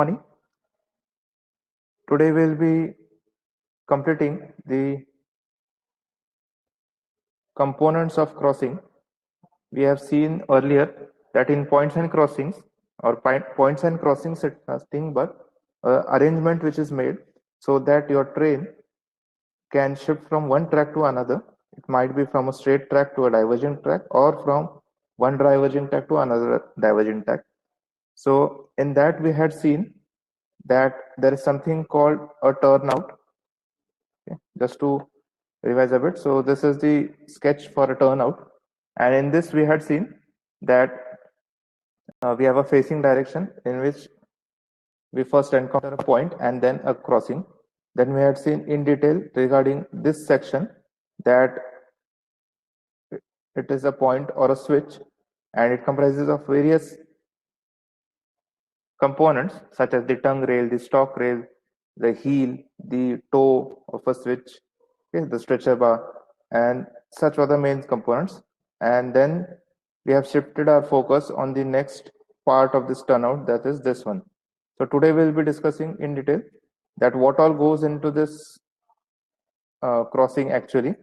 Morning. Today we'll be completing the components of crossing. We have seen earlier that in points and crossings or points and crossings it's nothing but arrangement which is made so that your train can shift from one track to another. It might be from a straight track to a divergent track or from one divergent track to another divergent track. So in that we had seen that there is something called a turnout. Okay. Just to revise a bit, so this is the sketch for a turnout, and in this we had seen that we have a facing direction in which we first encounter a point and then a crossing. Then we had seen in detail regarding this section that it is a point or a switch, and it comprises of various components such as the tongue rail, the stalk rail, the heel, the toe of a switch, okay, the stretcher bar, and such other main components. And then we have shifted our focus on the next part of this turnout, that is this one. So today we'll be discussing in detail that what all goes into this crossing actually.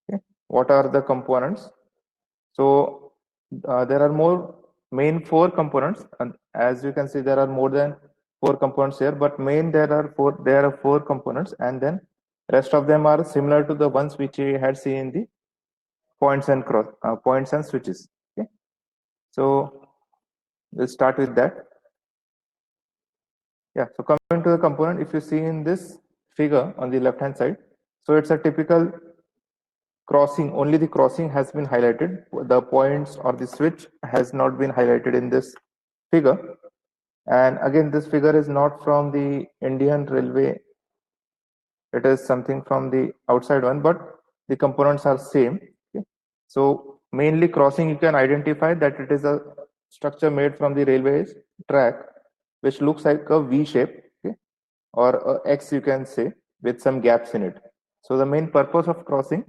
Okay. What are the components? So there are more main four components, and as you can see there are more than four components here, but main there are four components, and then rest of them are similar to the ones which we had seen in the points and switches. Okay, so we'll start with that. Yeah, so coming to the component, if you see in this figure on the left hand side, so it's a typical crossing. Only the crossing has been highlighted. The points or the switch has not been highlighted in this figure. And again, this figure is not from the Indian Railway. It is something from the outside one, but the components are same. Okay. So mainly crossing, you can identify that it is a structure made from the railway's track, which looks like a V shape, okay, or a X, you can say, with some gaps in it. So the main purpose of crossing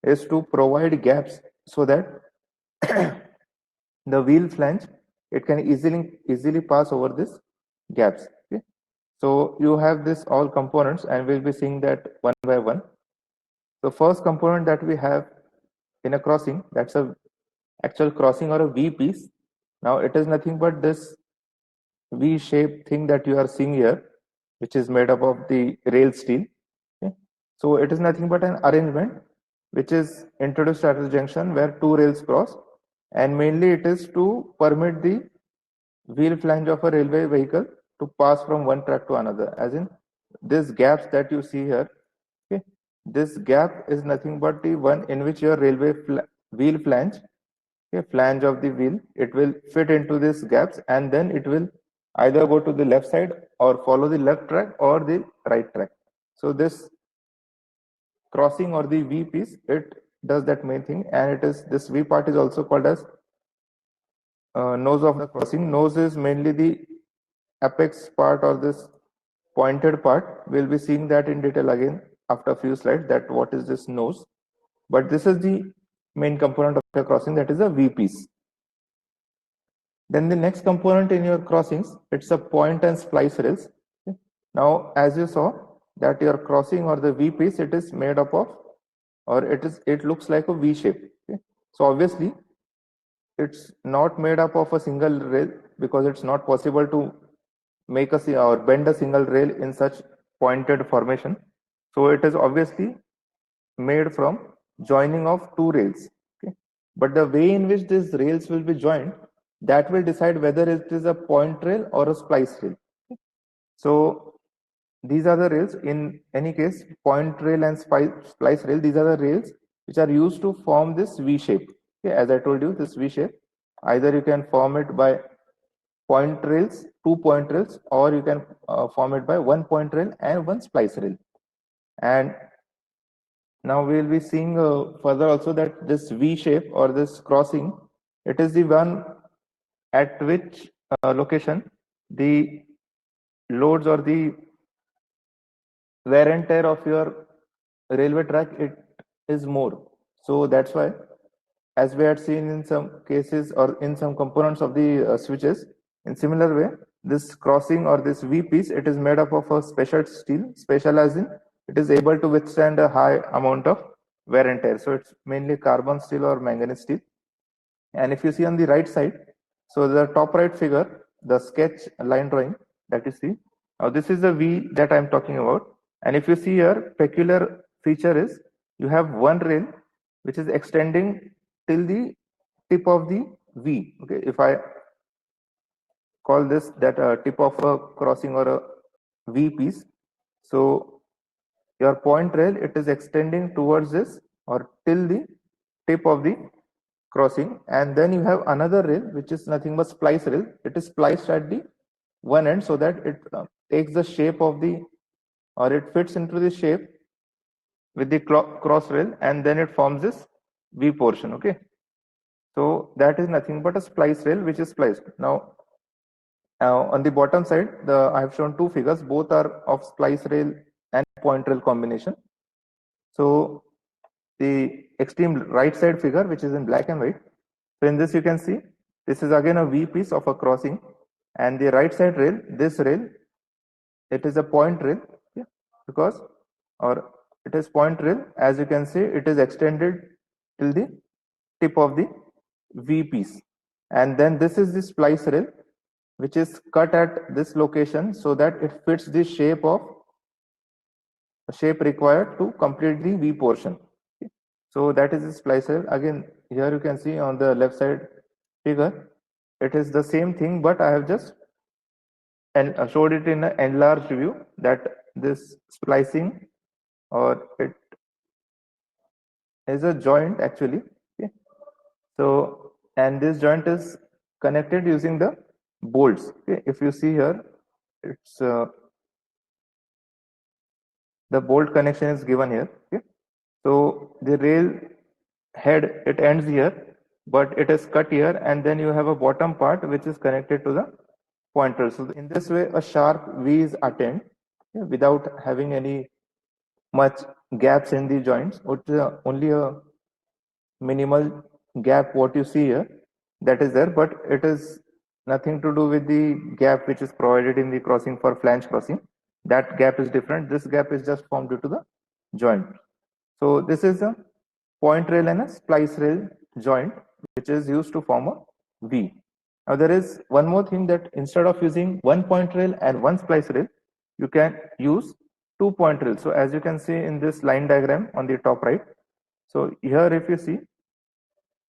is to provide gaps so that the wheel flange, it can easily pass over this gaps. Okay. So you have this all components, and we'll be seeing that one by one. The first component that we have in a crossing, that's a actual crossing or a V piece. Now it is nothing but this V shaped thing that you are seeing here, which is made up of the rail steel. Okay. So it is nothing but an arrangement which is introduced at the junction where two rails cross, and mainly it is to permit the wheel flange of a railway vehicle to pass from one track to another. As in, this gaps that you see here, okay, this gap is nothing but the one in which your railway wheel flange, okay, flange of the wheel, it will fit into these gaps, and then it will either go to the left side or follow the left track or the right track. So this crossing or the V piece, it does that main thing, and it is this V part is also called as nose of the crossing. Nose is mainly the apex part or this pointed part. We'll be seeing that in detail again after a few slides, that what is this nose. But this is the main component of your crossing, that is a V piece. Then the next component in your crossings, it's a point and splice rails. Okay. Now, as you saw that your crossing or the V piece, it is made up of, or it looks like a V shape. Okay. So obviously, it's not made up of a single rail, because it's not possible to make or bend a single rail in such pointed formation. So it is obviously made from joining of two rails. Okay. But the way in which these rails will be joined, that will decide whether it is a point rail or a splice rail. Okay. So these are the rails. In any case, point rail and splice rail, these are the rails which are used to form this V shape. Okay. As I told you, this V shape, either you can form it by point rails, 2 point rails, or you can form it by 1 point rail and one splice rail. And now we will be seeing further also that this V shape or this crossing, it is the one at which location the loads or the wear and tear of your railway track, it is more. So that's why, as we had seen in some cases or in some components of the switches, in similar way, this crossing or this V piece, it is made up of a special steel, special as in it is able to withstand a high amount of wear and tear. So it's mainly carbon steel or manganese steel. And if you see on the right side, so the top right figure, the sketch line drawing that you see, now this is the V that I'm talking about. And if you see here, peculiar feature is you have one rail which is extending till the tip of the V. Okay, if I call this that tip of a crossing or a V piece, so your point rail, it is extending towards this or till the tip of the crossing, and then you have another rail which is nothing but splice rail. It is spliced at the one end so that it takes the shape of the, or it fits into the shape with the cross rail, and then it forms this V portion. Okay, so that is nothing but a splice rail which is spliced. Now on the bottom side, I have shown two figures, both are of splice rail and point rail combination. So the extreme right side figure, which is in black and white, so in this you can see this is again a V piece of a crossing, and the right side rail, this rail, it is a point rail, yeah, because, or it is point rail, as you can see, it is extended till the tip of the V piece, and then this is the splice rail which is cut at this location so that it fits the shape required to complete the V portion. Okay. So that is the splice rail. Again, here you can see on the left side figure, it is the same thing, but I have just showed it in an enlarged view, that this splicing, or it is a joint actually. Okay. So, and this joint is connected using the bolts. Okay. If you see here, it's the bolt connection is given here. Okay. So the rail head, it ends here, but it is cut here, and then you have a bottom part which is connected to the pointer. So in this way, a sharp V is attained, okay, without having any much gaps in the joints. Only a minimal gap what you see here, that is there, but it is nothing to do with the gap which is provided in the crossing for flange crossing. That gap is different. This gap is just formed due to the joint. So this is a point rail and a splice rail joint which is used to form a V. Now there is one more thing, that instead of using one point rail and one splice rail, you can use 2 point rails. So as you can see in this line diagram on the top right, so here if you see,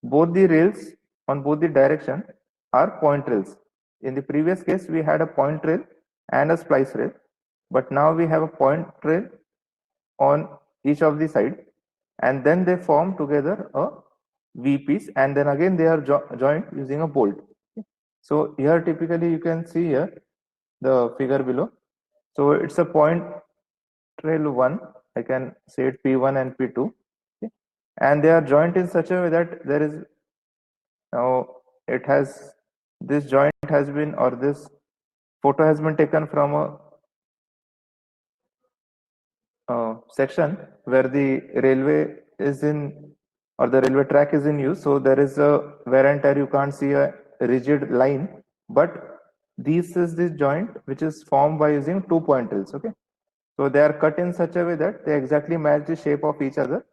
both the rails on both the direction are point rails. In the previous case, we had a point rail and a splice rail, but now we have a point rail on each of the side, and then they form together a V piece, and then again they are joined using a bolt. So here typically you can see here the figure below. So it's a point rail 1, I can say it P1 and P2, okay, and they are joined in such a way that there is, now it has, this joint has been, or this photo has been taken from a section where the railway is in, or the railway track is in use. So there is a wear and tear, you can't see a rigid line, but this is the joint which is formed by using 2 point rails. Okay, so they are cut in such a way that they exactly match the shape of each other,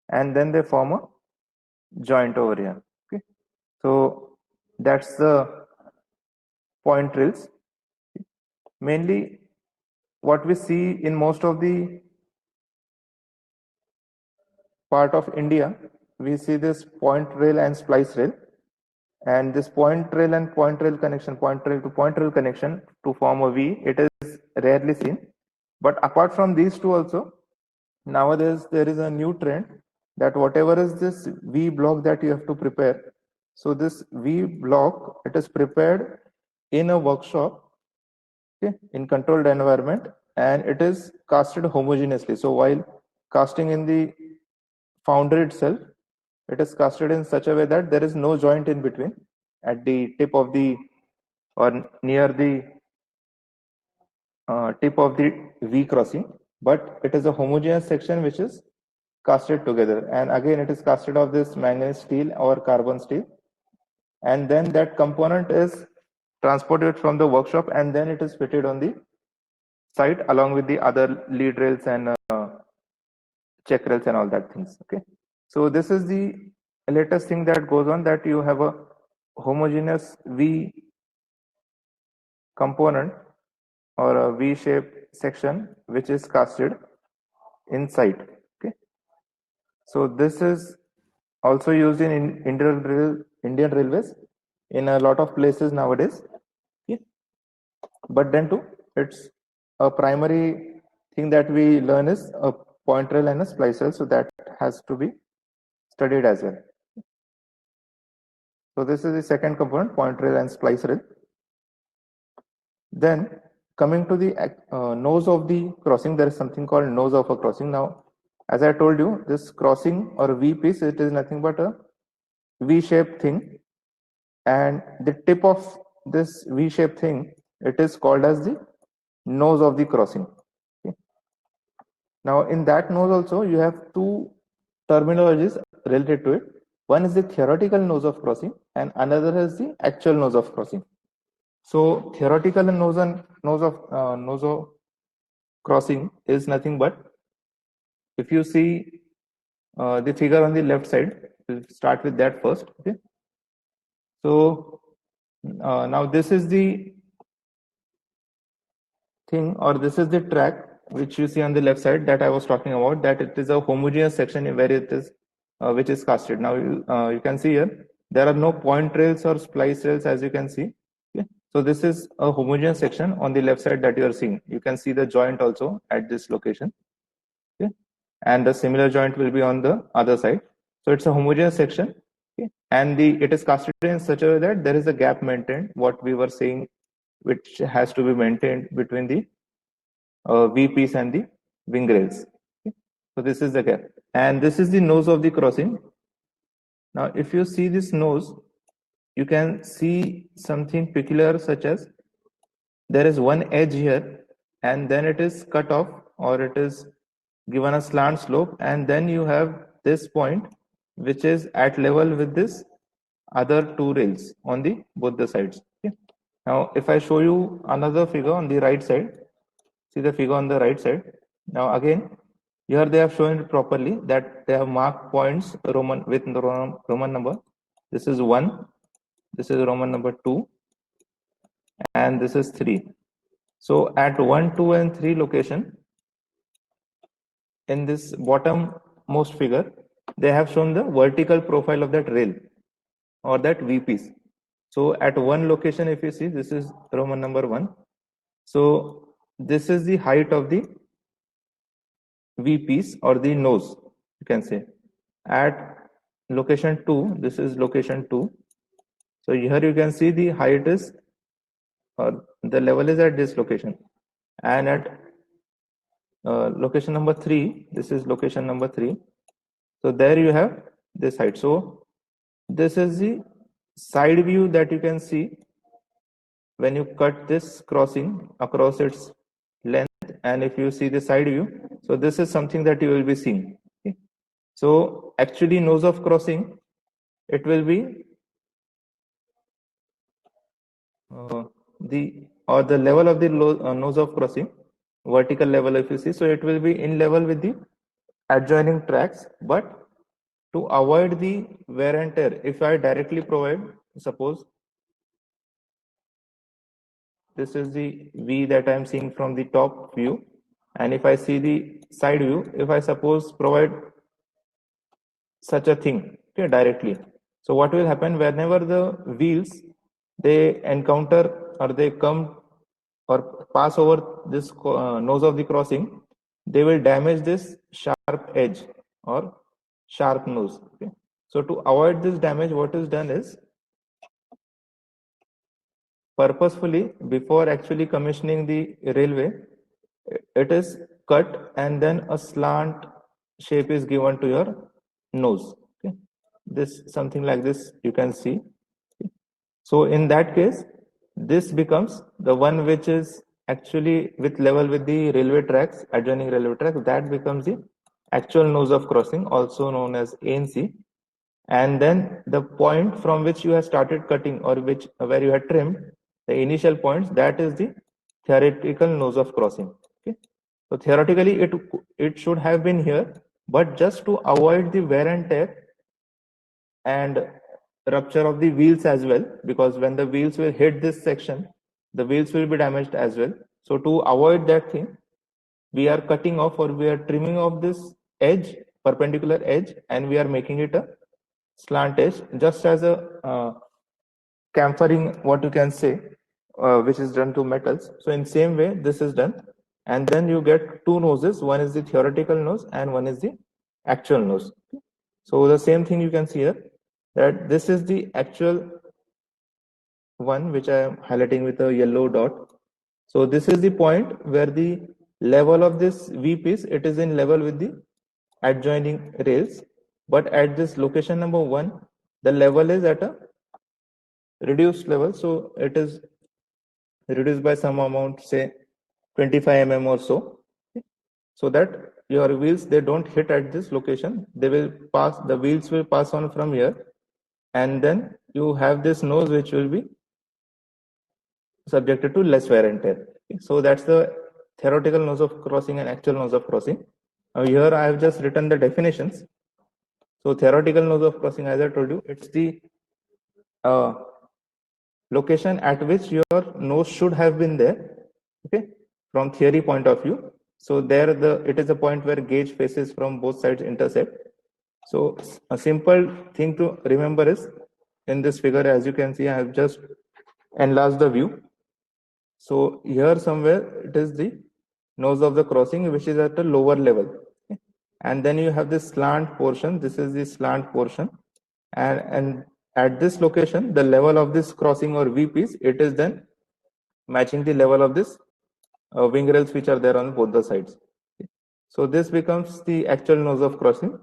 and then they form a joint over here. Okay, so that's the point rails. Mainly what we see in most of the part of India, we see this point rail and splice rail, and this point rail and point rail connection, point rail to point rail connection to form a V, it is rarely seen. But apart from these two also, nowadays there is a new trend that whatever is this V block that you have to prepare, so this V block, it is prepared in a workshop, okay, in controlled environment, and it is casted homogeneously. So while casting in the foundry itself, it is casted in such a way that there is no joint in between at the tip of the, or near the tip of the V crossing, but it is a homogeneous section which is casted together, and again it is casted of this manganese steel or carbon steel, and then that component is transported it from the workshop, and then it is fitted on the site along with the other lead rails and check rails and all that things. Okay, so this is the latest thing that goes on, that you have a homogeneous V component or a V-shaped section which is casted inside. Okay, so this is also used in Indian Railways in a lot of places nowadays. Okay, but then too, it's a primary thing that we learn is a point rail and a splice rail, so that has to be studied as well. So this is the second component, point rail and splice rail. Then coming to the nose of the crossing, there is something called nose of a crossing. Now, as I told you, this crossing or V piece, it is nothing but a V-shaped thing, and the tip of this V-shaped thing, it is called as the nose of the crossing. Okay. Now, in that nose also, you have two terminologies related to it. One is the theoretical nose of crossing, and another is the actual nose of crossing. So theoretical nose of crossing is nothing but, if you see the figure on the left side, we'll start with that first. Okay. So now this is the thing, or this is the track which you see on the left side that I was talking about, that it is a homogeneous section where it is which is casted. Now you can see here there are no point rails or splice rails, as you can see. Okay. So this is a homogeneous section on the left side that you are seeing. You can see the joint also at this location. Okay. And the similar joint will be on the other side. So it's a homogeneous section. Okay. And it is casted in such a way that there is a gap maintained, what we were saying, which has to be maintained between the V piece and the wing rails. Okay. So this is the gap, and this is the nose of the crossing. Now, if you see this nose, you can see something peculiar, such as there is one edge here, and then it is cut off, or it is given a slant slope, and then you have this point which is at level with this other two rails on the both the sides. Okay. Now, if I show you another figure on the right side, see the figure on the right side. Now again, here they have shown it properly, that they have marked points Roman with Roman number. This is 1, this is Roman number 2, and this is 3. So at 1, 2, and 3 location, in this bottom most figure, they have shown the vertical profile of that rail or that V piece. So at one location, if you see, this is Roman number 1. So this is the height of the V piece or the nose, you can say. At location 2, this is location 2. So here you can see the height is, or the level is at this location. And at location number 3, this is location number 3. So there you have this height. So this is the side view that you can see when you cut this crossing across its length. And if you see the side view, so this is something that you will be seeing. Okay. So actually, nose of crossing, it will be the level of the nose of crossing, vertical level, if you see, so it will be in level with the adjoining tracks. But to avoid the wear and tear, if I directly provide, suppose this is the V that I am seeing from the top view, and if I see the side view, if I suppose provide such a thing, okay, directly, so what will happen, whenever the wheels they encounter or they come or pass over this nose of the crossing, they will damage this sharp edge or sharp nose. Okay. So to avoid this damage, what is done is, purposefully, before actually commissioning the railway, it is cut and then a slant shape is given to your nose. Okay. This something like this you can see. Okay. So in that case, this becomes the one which is actually with level with the railway tracks, adjoining railway tracks, that becomes the actual nose of crossing, also known as ANC. And then the point from which you have started cutting, or where you had trimmed, the initial points, that is the theoretical nose of crossing. Okay, so theoretically it should have been here, but just to avoid the wear and tear and rupture of the wheels as well, because when the wheels will hit this section, the wheels will be damaged as well. So to avoid that thing, we are cutting off, or we are trimming off this edge, perpendicular edge, and we are making it a slant edge, just as a chamfering, what you can say, which is done to metals. So in same way, this is done, and then you get two noses. One is the theoretical nose, and one is the actual nose. So the same thing you can see here, that this is the actual one, which I am highlighting with a yellow dot. So this is the point where the level of this V piece, it is in level with the adjoining rails, but at this location number 1, the level is at a reduced level, so it is reduced by some amount, say 25 mm or so, so that your wheels, they don't hit at this location. They will pass, the wheels will pass on from here, and then you have this nose which will be subjected to less wear and tear. So that's the theoretical nose of crossing and actual nose of crossing. Now here I have just written the definitions. So theoretical nose of crossing, as I told you, it's the location at which your nose should have been there, okay, from theory point of view. So there it is a point where gauge faces from both sides intersect. So a simple thing to remember is, in this figure, as you can see, I have just enlarged the view. So here somewhere it is the nose of the crossing, which is at a lower level. Okay? And then you have this slant portion. This is the slant portion. And at this location, the level of this crossing or V piece, it is then matching the level of this wing rails which are there on both the sides. Okay? So this becomes the actual nose of crossing.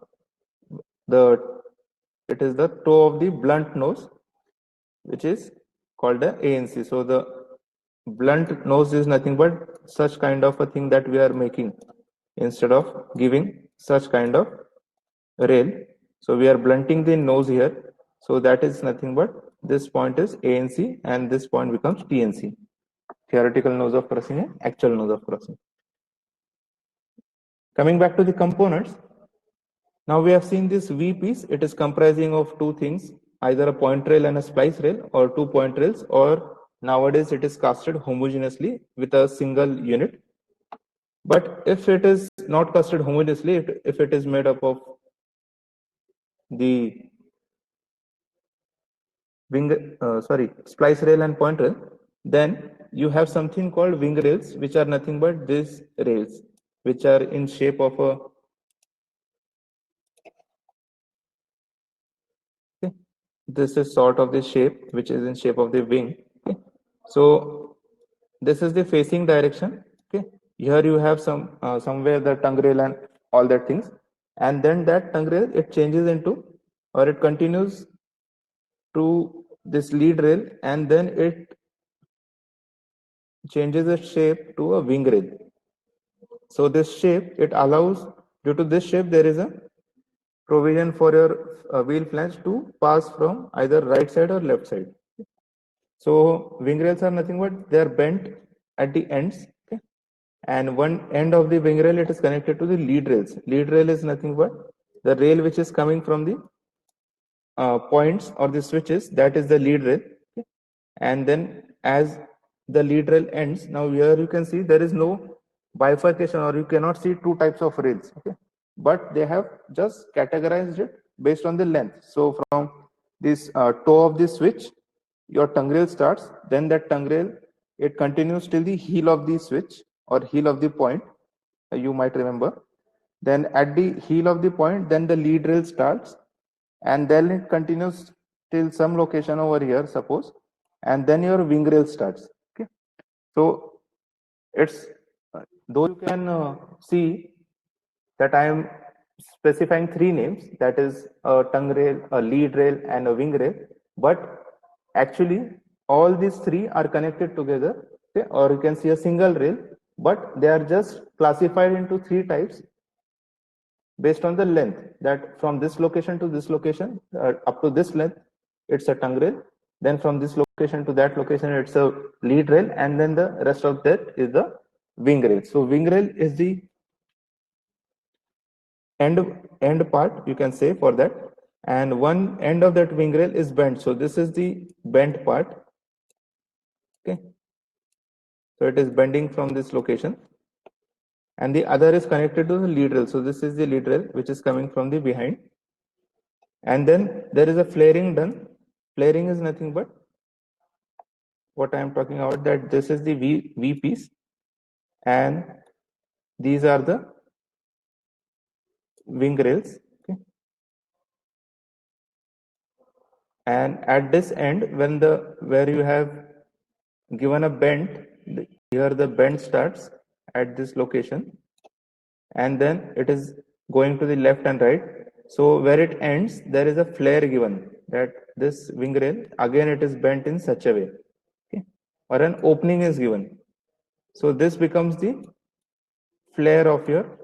It is the toe of the blunt nose, which is called the ANC. So the blunt nose is nothing but such kind of a thing that we are making instead of giving such kind of rail. So we are blunting the nose here. So that is nothing but this point is ANC, and this point becomes TNC. Theoretical nose of crossing and actual nose of crossing. Coming back to the components. Now we have seen this V piece. It is comprising of two things, either a point rail and a splice rail, or two point rails, or nowadays it is casted homogeneously with a single unit. But if it is not casted homogeneously, if it is made up of the splice rail and point rail, then you have something called wing rails, which are nothing but these rails, which are in shape of a, okay, this is sort of the shape which is in shape of the wing. Okay, so this is the facing direction. Okay, here you have somewhere the tongue rail and all that things, and then that tongue rail, it changes into, or it continues to this lead rail, and then it changes its shape to a wing rail. So this shape, it allows, due to this shape, there is a provision for your wheel flange to pass from either right side or left side. So wing rails are nothing but they are bent at the ends, okay? And one end of the wing rail, it is connected to the lead rails. Lead rail is nothing but the rail which is coming from the points or the switches, that is the lead rail. Okay? And then as the lead rail ends, now here you can see there is no bifurcation, or you cannot see two types of rails, okay? But they have just categorized it based on the length. So from this toe of the switch, your tongue rail starts, then that tongue rail, it continues till the heel of the switch or heel of the point, you might remember. Then at the heel of the point, then the lead rail starts, and then it continues till some location over here, suppose, and then your wing rail starts. Okay, so it's though you can see that I am specifying three names, that is a tongue rail, a lead rail, and a wing rail, but actually all these three are connected together, okay? Or you can see a single rail, but they are just classified into three types based on the length, that from this location to this location, up to this length, it's a tongue rail. Then from this location to that location, it's a lead rail, and then the rest of that is the wing rail. So wing rail is the end part, you can say, for that, and one end of that wing rail is bent. So this is the bent part. Okay, so it is bending from this location, and the other is connected to the lead rail. So this is the lead rail which is coming from the behind, and then there is a flaring done. Flaring is nothing but what I am talking about, that this is the V piece, and these are the wing rails. Okay, and at this end, when where you have given a bend, here the bend starts at this location, and then it is going to the left and right. So where it ends, there is a flare given, that this wing rail again it is bent in such a way, okay, or an opening is given. So this becomes the flare of your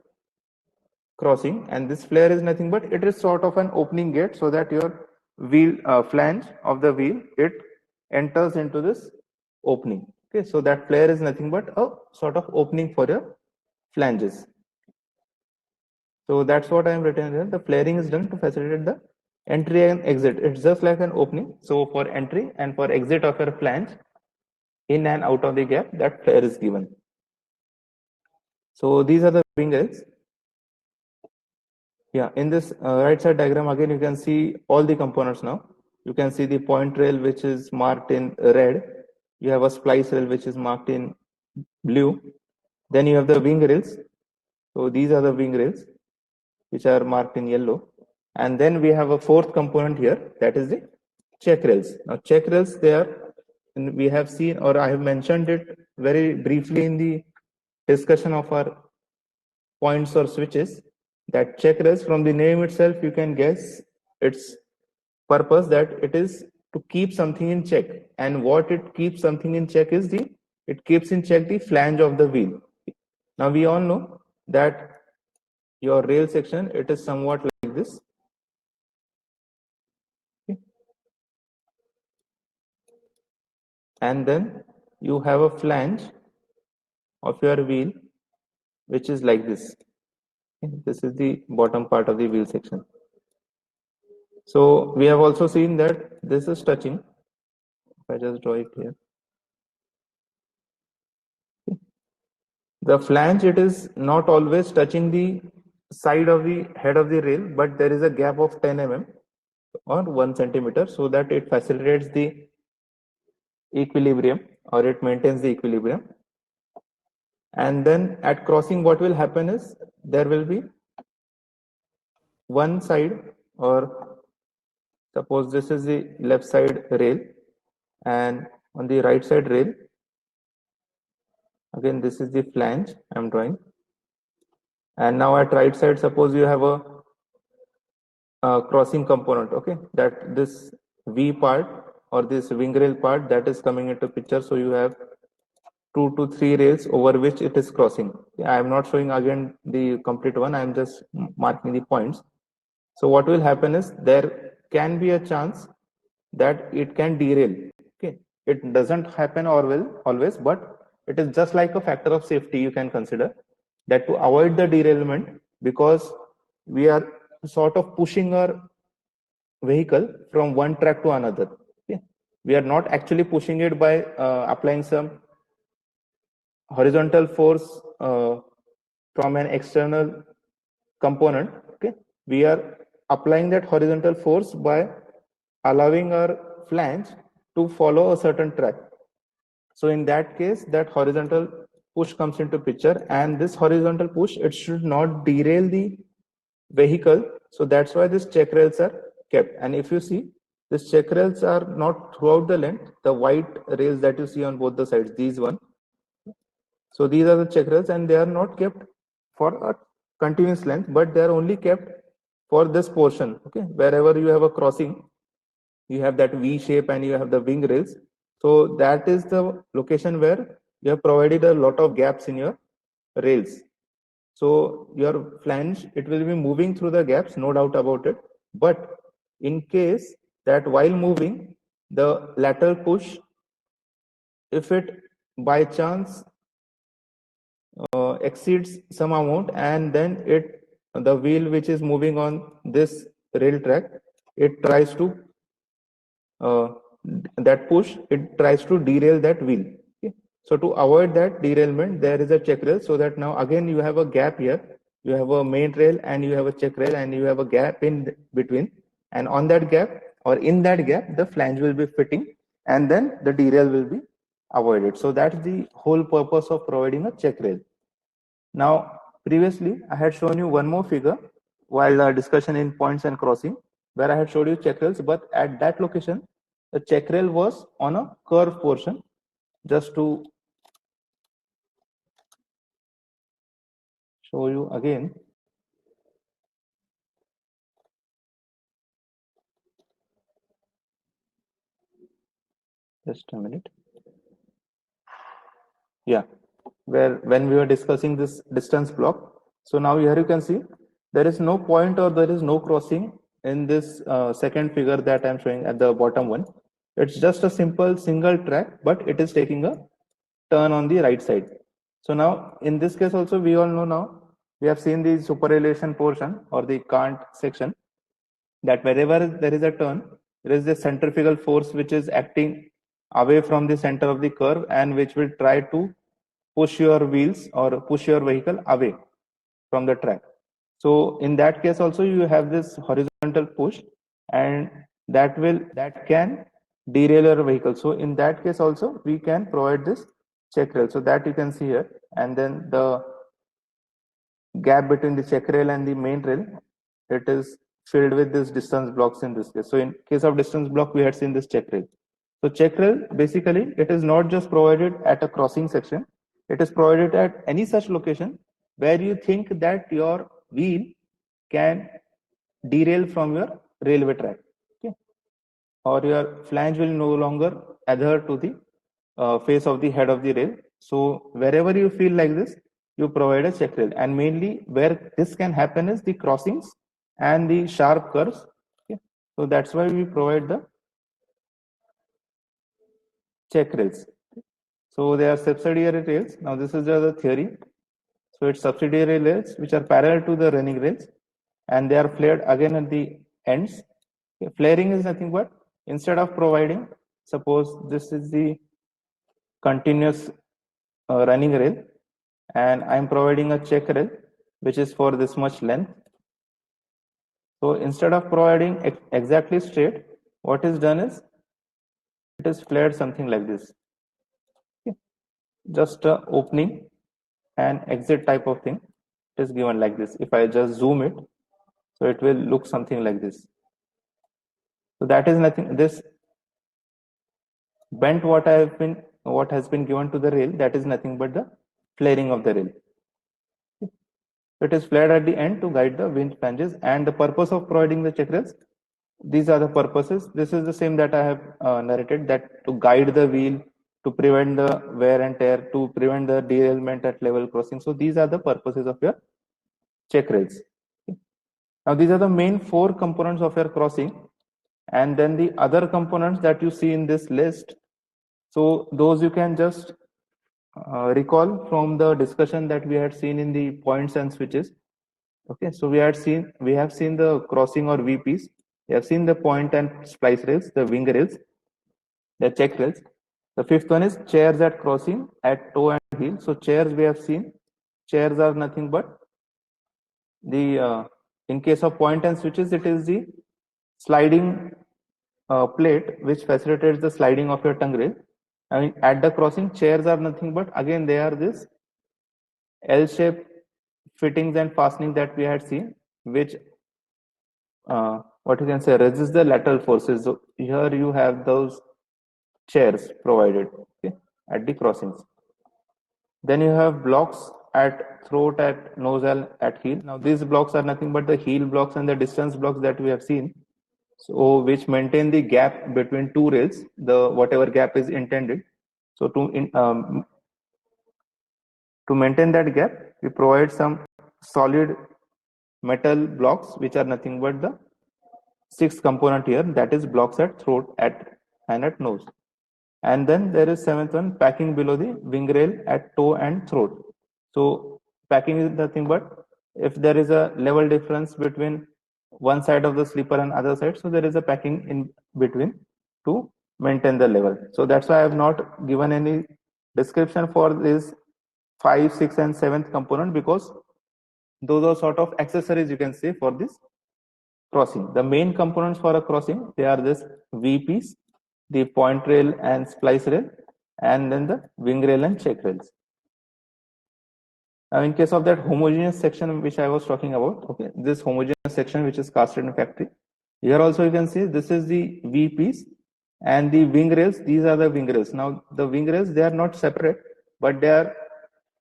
crossing, and this flare is nothing but it is sort of an opening gate, so that your wheel flange of the wheel, it enters into this opening. Okay, so that flare is nothing but a sort of opening for your flanges. So that's what I am written here. The flaring is done to facilitate the entry and exit. It's just like an opening. So for entry and for exit of your flange, in and out of the gap, that flare is given. So these are the wing rails. Yeah, in this right side diagram, again, you can see all the components now. You can see the point rail, which is marked in red. You have a splice rail, which is marked in blue. Then you have the wing rails. So these are the wing rails, which are marked in yellow. And then we have a fourth component here, that is the check rails. Now check rails, we have seen, or I have mentioned it very briefly in the discussion of our points or switches, that check rails, from the name itself you can guess its purpose, that it is to keep something in check. And what it keeps something in check is it keeps in check the flange of the wheel. Now we all know that your rail section, it is somewhat like this. Okay. And then you have a flange of your wheel which is like this. Okay. This is the bottom part of the wheel section. So we have also seen that this is touching. If I just draw it here, okay. The flange, it is not always touching the side of the head of the rail, but there is a gap of 10 mm or 1 centimeter, so that it facilitates the equilibrium, or it maintains the equilibrium. And then at crossing, what will happen is there will be one side, or suppose this is the left side rail, and on the right side rail, again this is the flange I'm drawing. And now at right side, suppose you have a crossing component, okay, that this V part or this wing rail part, that is coming into picture. So you have 2 to 3 rails over which it is crossing. I am not showing again the complete one, I am just marking the points. So what will happen is there can be a chance that it can derail. Okay, it doesn't happen always, but it is just like a factor of safety you can consider, that to avoid the derailment, because we are sort of pushing our vehicle from one track to another. Okay, we are not actually pushing it by applying some horizontal force from an external component. Okay, we are applying that horizontal force by allowing our flange to follow a certain track. So in that case, that horizontal push comes into picture, and this horizontal push, it should not derail the vehicle. So that's why these check rails are kept. And if you see, these check rails are not throughout the length. The white rails that you see on both the sides, these one. So these are the check rails, and they are not kept for a continuous length, but they are only kept for this portion. Okay, wherever you have a crossing, you have that V shape and you have the wing rails. So that is the location where you have provided a lot of gaps in your rails. So your flange, it will be moving through the gaps, no doubt about it. But in case that while moving, the lateral push, if it by chance exceeds some amount, and then the wheel which is moving on this rail track, it tries to that push, it tries to derail that wheel. Okay? So to avoid that derailment, there is a check rail, so that now again you have a gap here. You have a main rail and you have a check rail and you have a gap in between, and on that gap or in that gap the flange will be fitting, and then the derail will be avoided. So that's the whole purpose of providing a check rail. Now previously I had shown you one more figure while discussion in points and crossing, where I had showed you check rails, but at that location the check rail was on a curved portion. Just to show you again, just a minute. Yeah, where when we were discussing this distance block, so now here you can see there is no point or there is no crossing in this second figure that I'm showing at the bottom one. It's just a simple single track, but it is taking a turn on the right side. So now in this case also, we all know now, we have seen the superelevation portion or the cant section, that wherever there is a turn, there is a centrifugal force which is acting away from the center of the curve and which will try to push your wheels or push your vehicle away from the track. So in that case also you have this horizontal push, and that can derail your vehicle. So in that case also we can provide this check rail, so that you can see here, and then the gap between the check rail and the main rail, it is filled with this distance blocks in this case. So in case of distance block, we had seen this check rail. So check rail, basically, it is not just provided at a crossing section. It is provided at any such location where you think that your wheel can derail from your railway track, okay? Or your flange will no longer adhere to the face of the head of the rail. So wherever you feel like this, you provide a check rail, and mainly where this can happen is the crossings and the sharp curves. Okay? So that's why we provide the check rails. So they are subsidiary rails. Now this is just the theory. So it's subsidiary rails which are parallel to the running rails, and they are flared again at the ends. Okay? Flaring is nothing but, instead of providing, suppose this is the continuous running rail, and I'm providing a check rail which is for this much length. So instead of providing exactly straight, what is done is it is flared something like this. Okay. Just a opening and exit type of thing. It is given like this. If I just zoom it, so it will look something like this. So that is nothing. This bent what has been given to the rail, that is nothing but the flaring of the rail. It is flared at the end to guide the wind flanges, and the purpose of providing the check rails, these are the purposes. This is the same that I have narrated, that to guide the wheel, to prevent the wear and tear, to prevent the derailment at level crossing. So these are the purposes of your check rails. Okay. Now these are the main 4 components of your crossing, and then the other components that you see in this list, so those you can just recall from the discussion that we had seen in the points and switches. Okay, so we have seen the crossing or VPs. We have seen the point and splice rails, the wing rails, the check rails. The 5th one is chairs at crossing at toe and heel. So chairs we have seen. Chairs are nothing but the in case of point and switches, it is the sliding plate which facilitates the sliding of your tongue rail. I mean, at the crossing, chairs are nothing but, again, they are this L-shaped fittings and fastening that we had seen, which what you can say, resist the lateral forces. So here you have those chairs provided, okay, at the crossings. Then you have blocks at throat, at nozzle, at heel. Now these blocks are nothing but the heel blocks and the distance blocks that we have seen. So which maintain the gap between 2 rails, the whatever gap is intended. So to maintain that gap, we provide some solid metal blocks which are nothing but the 6th component here, that is blocks at throat, at and at nose. And then there is seventh one, packing below the wing rail at toe and throat. So packing is nothing but if there is a level difference between one side of the slipper and other side, so there is a packing in between to maintain the level. So that's why I have not given any description for this 5, 6 and 7th component, because those are sort of accessories, you can say, for this crossing. The main components for a crossing, they are this V piece, the point rail and splice rail, and then the wing rail and check rails. Now, in case of that homogeneous section which I was talking about, okay, this homogeneous section which is casted in factory, here also you can see this is the V piece and the wing rails. These are the wing rails. Now, the wing rails, they are not separate, but they are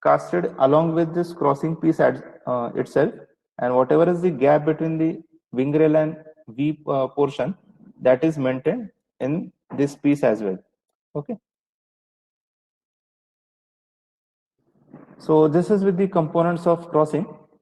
casted along with this crossing piece itself, and whatever is the gap between the wing rail and V portion, that is maintained in this piece as well. Okay. So this is with the components of crossing.